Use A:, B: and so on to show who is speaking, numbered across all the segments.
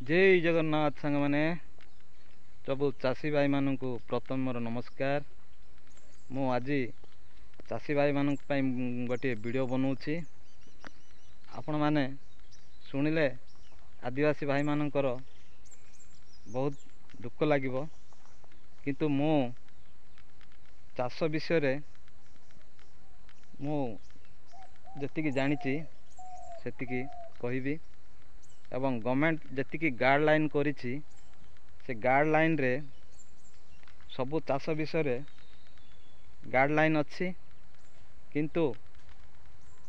A: जय जगन्नाथ सांग मैंने सबू चाषी भाई मानक प्रथम मोर नमस्कार। मु आज चाषी भाई मानक गोटे वीडियो बनाऊँगी। आपण मैंने शुणिले आदिवासी भाई मानकर बहुत दुख लगे, किंतु मु चाष विषय मु जी जानी से कहबी एवं गवर्नमेंट जी गाइडलाइन करिछि से गाइडलाइन रे सबु चाष विषय गाइडलाइन अच्छी, किंतु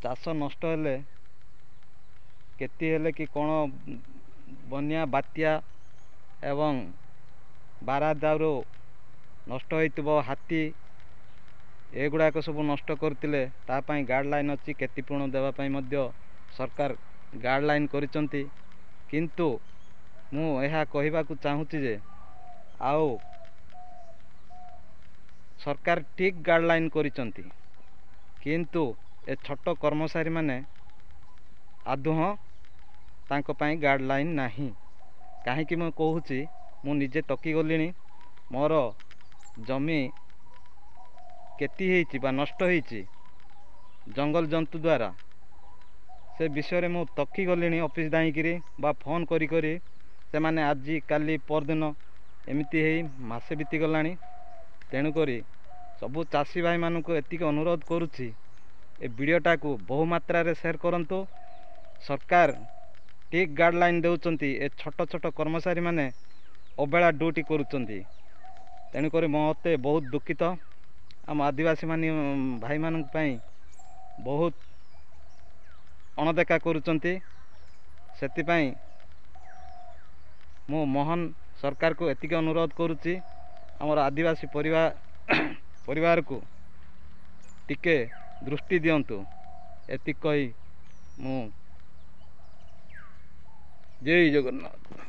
A: चाष नष्ट हेले केती हेले कि कौन बन्या बात्या एवं बारादारू नष्ट होइतिबो हाथी एगुड़ाक सब नष्ट करतिले तापाई गाइडलाइन अच्छी क्षतिपूर्ण देवाई मध्य सरकार गाइडलाइन करिसंती। किंतु मु यह कहबाकू चाहूँगी जे आउ सरकार ठीक गाइडलाइन करिसंती, किंतु ए छोट कर्मचारी माने आदुह तांको पाई गाइडलाइन नाही। कहीं मैं कहूँ मु निजे तकी गलिनी मोर जमी केती हेची बा नष्ट हेची जंगल जंतु द्वारा से विषय मु तकी गलिनी ऑफिस दाईकरी बा फोन करी करी से माने आज काली परदिन एमती है मासे बीती गलानी। तेणुक सबू चाषी भाई मानक एतिक अनुरोध करुच्ची ए वीडियोटा को बहु मात्रा रे शेयर करंतु। सरकार ठीक गाइडलाइन देउचंती, ए छोट छोट कर्मचारी माने अबेला ड्यूटी करुचंती। तेणुक मते बहुत दुखित आम आदिवासी मानी भाई मानक पई बहुत अणदेखा करुचंती। सेतिपई मु मोहन सरकार को एतिक अनुरोध करुच्ची आमर आदिवासी परिवार को टिके दृष्टि दियंतु। एतिक कही मु जय जगन्नाथ।